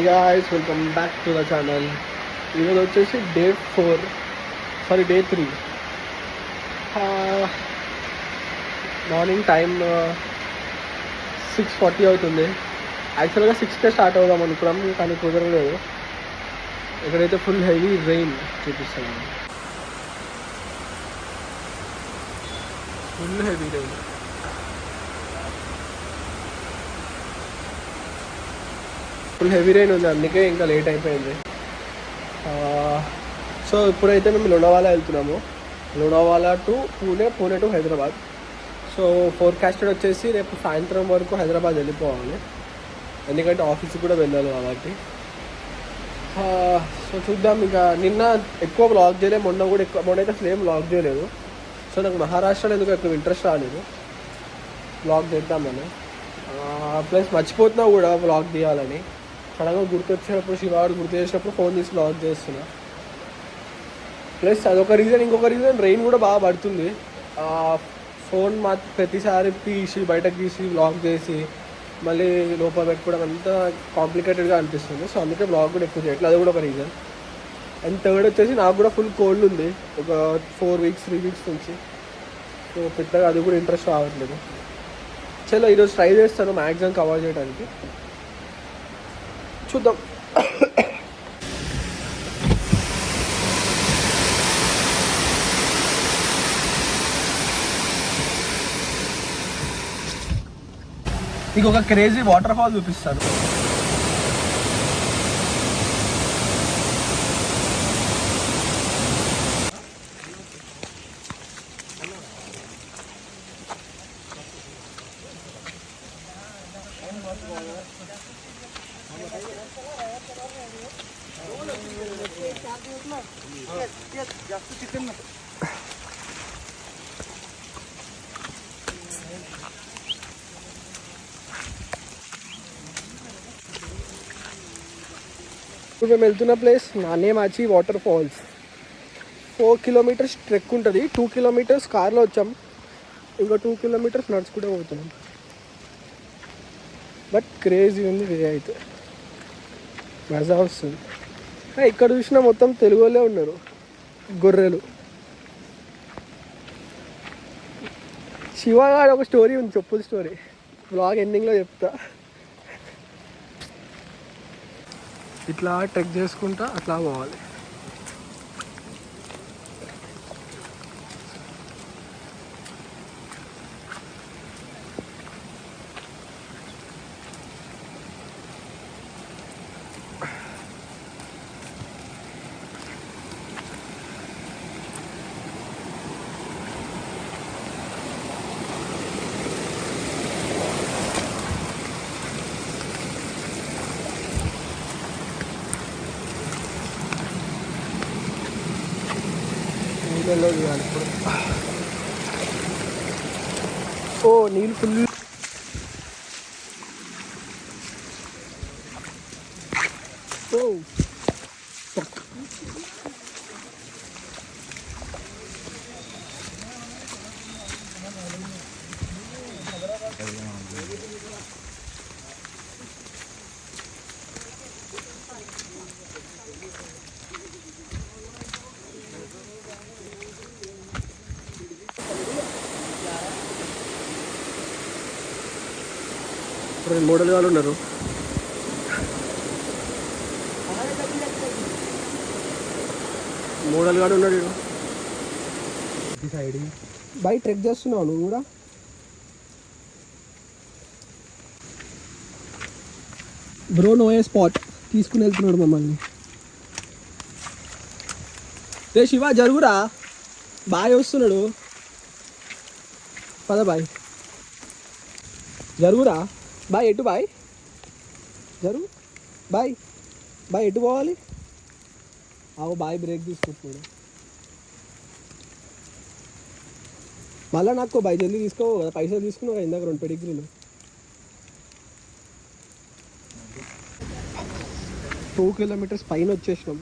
Hey guys, welcome back to the channel. ఈరోజు వచ్చేసి day 3. Morning time 6:40 అవుతుంది. యాక్చువల్గా 6కే స్టార్ట్ అవుదాం అనుకున్నాం, కానీ కుదరలేదు. ఇక్కడైతే ఫుల్ హెవీ రెయిన్ చూపిస్తాను. Full heavy rain. Full heavy rain ఉంది, అందుకే ఇంకా లేట్ అయిపోయింది. సో ఇప్పుడైతే మేము లోనావాలా వెళ్తున్నాము. Lonavala to Pune to Hyderabad. So forecasted వచ్చేసి రేపు సాయంత్రం వరకు హైదరాబాద్ వెళ్ళిపోవాలి, ఎందుకంటే ఆఫీస్కి కూడా వెళ్ళాలి కాబట్టి. సో చూద్దాం. ఇక నిన్న ఎక్కువ వ్లాగ్ చేయలేదు, మొన్నైతే అసలు ఏం వ్లాగ్ చేయలేదు. సో నాకు మహారాష్ట్రలో ఎందుకు ఎక్కువ ఇంట్రెస్ట్ రాలేదు వ్లాగ్ చేద్దామని. ప్లస్ మర్చిపోతున్నా కూడా వ్లాగ్ తీయాలని. సడన్గా గుర్తొచ్చినప్పుడు, శివాడు గుర్తు చేసినప్పుడు ఫోన్ తీసి వ్లాగ్ చేస్తున్నా. ప్లస్ అదొక రీజన్. ఇంకొక రీజన్, రెయిన్ కూడా బాగా పడుతుంది. ఫోన్ ప్రతిసారి తీసి బయటకు తీసి వ్లాగ్ చేసి మళ్ళీ లోపల పెట్టుకోవడం అంతా కాంప్లికేటెడ్గా అనిపిస్తుంది. సో అందుకే వ్లాగ్ కూడా ఎక్కువ చేయట్లేదు, అది కూడా ఒక రీజన్. అండ్ థర్డ్ వచ్చేసి నాకు కూడా ఫుల్ కోల్డ్ ఉంది ఒక 3 వీక్స్ నుంచి. సో పెద్దగా అది కూడా ఇంట్రెస్ట్ రావట్లేదు. చలో ఈరోజు ట్రై చేస్తాను మ్యాక్సిమం కవర్ చేయడానికి, చూద్దాం. మీకు ఒక క్రేజీ వాటర్ ఫాల్ చూపిస్తాను. ఇప్పుడు మేము వెళ్తున్న place Nanemachi water falls. 4 kilometres trek ఉంటుంది. 2 కిలోమీటర్స్ కార్లో వచ్చాం, ఇంకా 2 కిలోమీటర్స్ నడుచుకుంటూ పోతున్నాం. బట్ క్రేజీ ఉంది వే, అయితే మజా వస్తుంది. ఇక్కడ చూసినా మొత్తం తెలుగు వాళ్ళే ఉన్నారు, గొర్రెలు. శివగాడు ఒక స్టోరీ ఉంది, చెప్పుల స్టోరీ, బ్లాగ్ ఎండింగ్లో చెప్తా. ఇట్లా ట్రెక్ చేసుకుంటా అట్లా పోవాలి. తీయాలి ఇప్పుడు. ఓ నీళ్ళు ఫుల్. ఓ మోడల్ వాళ్ళు ఉన్నారు. మోడల్ గాడు ఉన్నాడు సైడ్. బై ట్రెక్ చేస్తున్నావు నువ్వు కూడా? బ్రో నోయే స్పాట్ తీసుకుని వెళ్తున్నాడు మమ్మల్ని. రే శివ జరుగురా, బాయ్ వస్తున్నాడు. పద బాయ్, జరుగురా. బాయ్ ఎటు బాయ్, జరుగు బాయ్. బాయ్ ఎటు పోవాలి? అవు బాయ్ బ్రేక్ తీసుకుంటున్నాడు. మళ్ళీ నాకు బాయ్ జల్దీ తీసుకోవు కదా, పైసలు తీసుకున్నావు కదా ఇందాక 2 పెడిగ్రీలు. 2 కిలోమీటర్స్ పైన వచ్చేసినాం.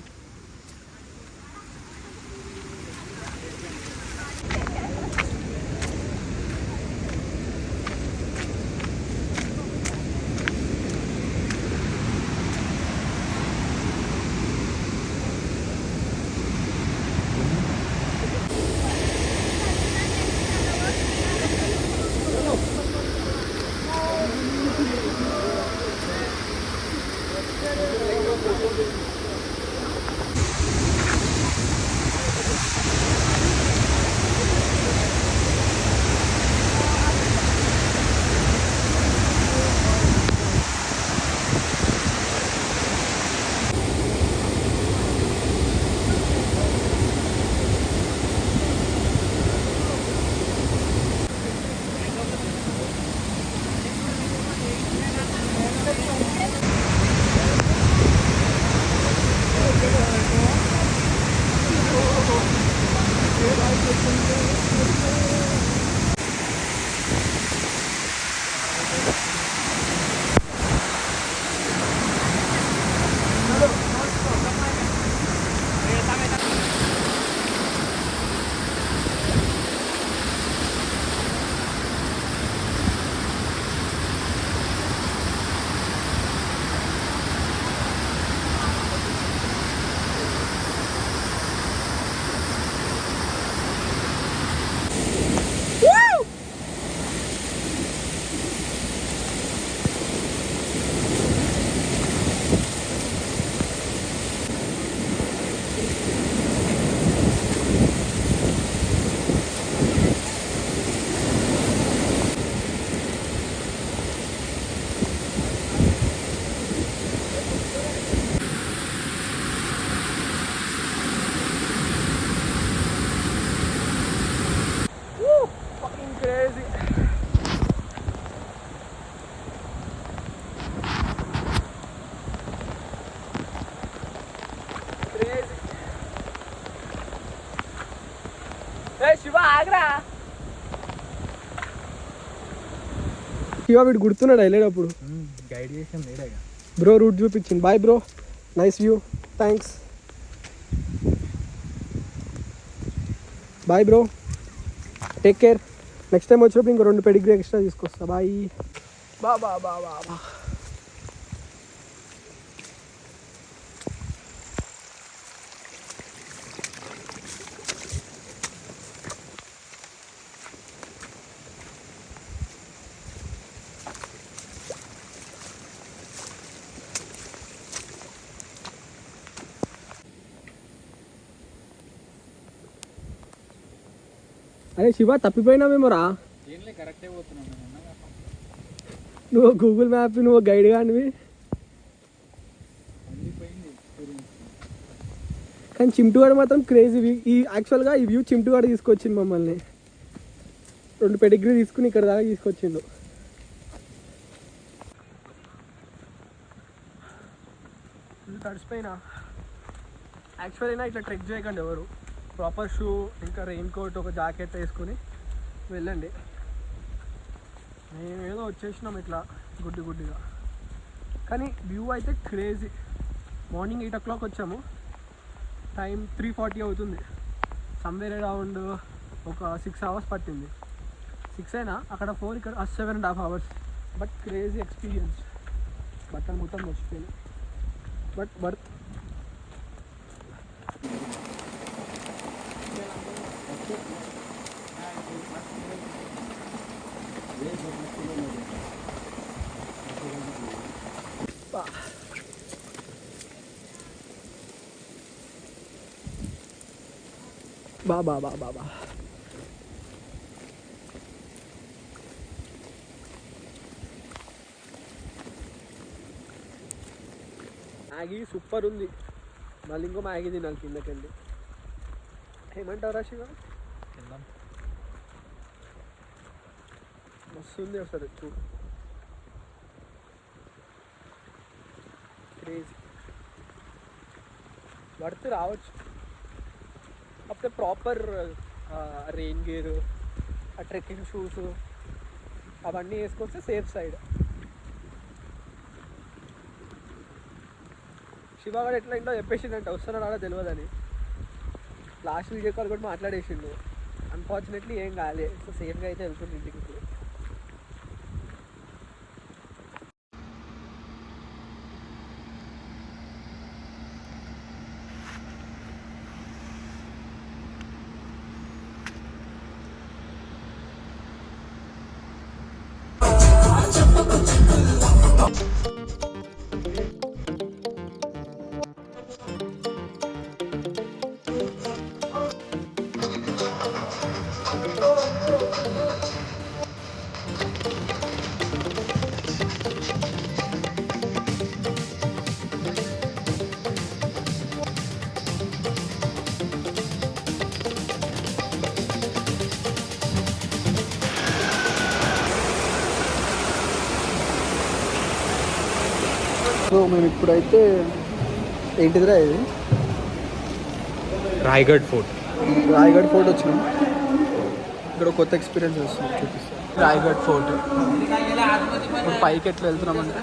శివ వీడు గుర్తున్నాడు వెళ్ళేటప్పుడు గైడ్ చేసాం లేడేగా బ్రో రూట్ చూపించింది. Bye bro, nice view, thanks. Bye bro, take care. Next time వచ్చినప్పుడు ఇంకో 2 పెడిగ్రీ ఎక్స్ట్రా తీసుకొస్తా. బాయ్. బా బా బా బా బా. అరే శివ తప్పిపోయినామేమో రా. కరెక్టే పోతున్నాను. నువ్వు గూగుల్ మ్యాప్, నువ్వు గైడ్ కానివి. కానీ చింటుగాడు మాత్రం క్రేజీ. ఈ యాక్చువల్గా ఈ వ్యూ చింటుగాడు తీసుకొచ్చింది మమ్మల్ని. 2 పెడిగ్రీ తీసుకుని ఇక్కడ దాకా తీసుకొచ్చిండు. తడిసిపోయినా. యాక్చువల్గా ఇట్లా ట్రెక్ చేయకండి ఎవరు. ప్రాపర్ షూ, ఇంకా రెయిన్ కోట్, ఒక జాకెట్ వేసుకుని వెళ్ళండి. మేము ఏదో వచ్చేసినాం ఇట్లా గుడ్డిగా. కానీ వ్యూ అయితే క్రేజీ. మార్నింగ్ 8 o'clock వచ్చాము, టైం 3:40 అవుతుంది. సమ్వేర్ అరౌండ్ ఒక 6 hours పట్టింది. 6 అయినా అక్కడ 4, ఇక్కడ 7.5 hours. But crazy experience. బట్టలు మొత్తం మర్చిపోయింది, బట్ వర్త్. బా బా బా బా బా. మ్యాగీ సూపర్ ఉంది. మళ్ళీ ఇంకో మ్యాగీ తినాలి కిందకెళ్ళి. ఏమంటారా శివ? మస్తు ఉంది అసలు. చూడు, క్రేజీ. వర్త్ రావచ్చు. అప్పుడే ప్రాపర్ రెయిన్ గేర్, ఆ ట్రెక్కింగ్ షూస్ అవన్నీ వేసుకొస్తే సేఫ్ సైడ్. శివగాడు ఎట్లా ఇంట్లో చెప్పేసిందంటే వస్తున్నాడు అలా తెలియదని. లాస్ట్ వీడియో కాల్ కూడా మాట్లాడేసిండు. అన్ఫార్చునేట్లీ ఏం కాలే. సో సేఫ్గా అయితే వెళ్తుంది ఇంటికి. సో మేము ఇప్పుడైతే ఏంటిదిరా ఇది? రాయగఢ్ ఫోర్ట్. రాయగఢ్ ఫోర్ట్ వచ్చినాం. ఇక్కడ కొత్త ఎక్స్పీరియన్స్ వస్తుంది, చూపిస్తాను. రాయగఢ్ ఫోర్ట్. ఇప్పుడు పైకి ఎట్లా వెళ్తున్నామంటే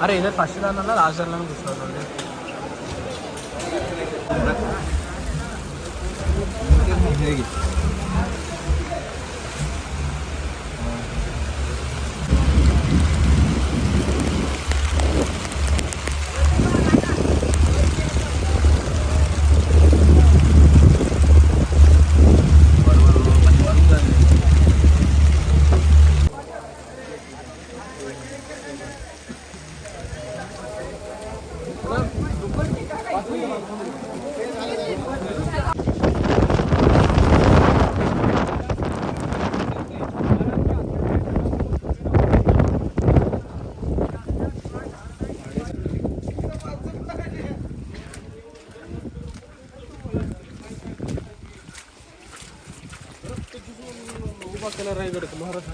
అరే ఇదే ఫస్ట్ దానిలో లాస్ట్ దానిలో కూర్చోవాలి. పక్కన రాయగఢ్ మహారాష్ట్ర.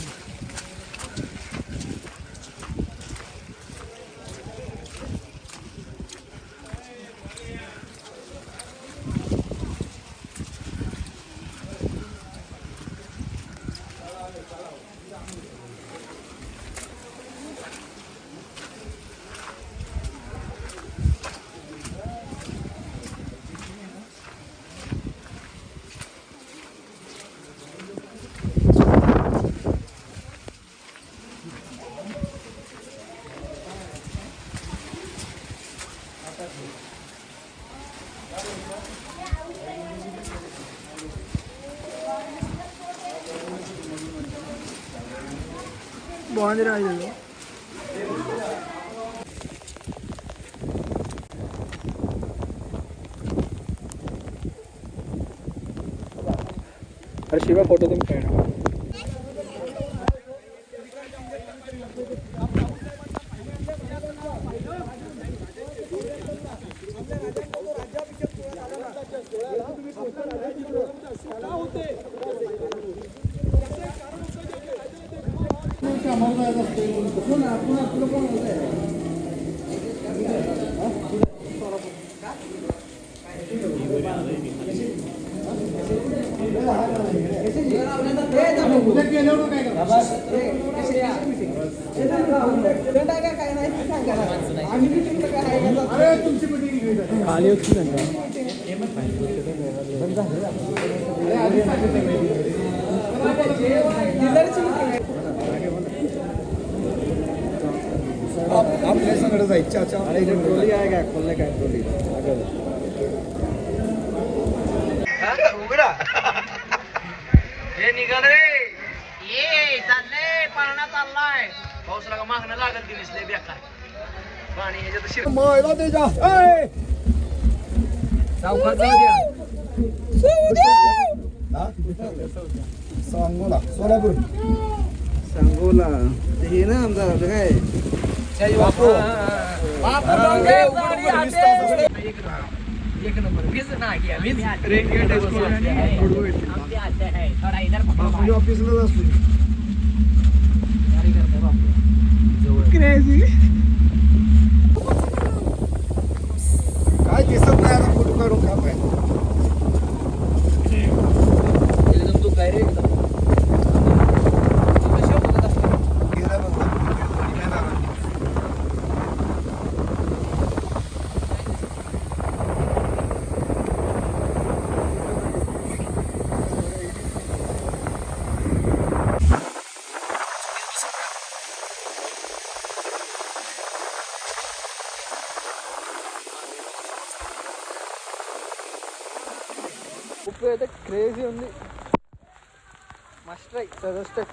బాగుంది రా ఇది. अरे शिवा फोटो तुम कहना. खाली వచ్చిందంట. आप कैसा कर रहा है? अच्छा अच्छा. अरे इधर ट्रॉली आएगा, खोलने का ट्रॉली अगर हे निघाल रे, ये चालले पाळणा चाललाय. पाऊस लागा मागणं लागत की दिसले बेकार पाणी ह्याच्यात शिर मायला दे जा. सावकाश जाऊ द्या. सांगोला सोलापूर. सांगोला हे ना आमचा काय एक नंबर वीज ना घ्या वीज ऑफिसला असतो. काय दिसत नाही आता फोटो काढून काय पाहिजे. तू काय रे ఉప్పు అయితే క్రేజీ ఉంది. Must try, suggested.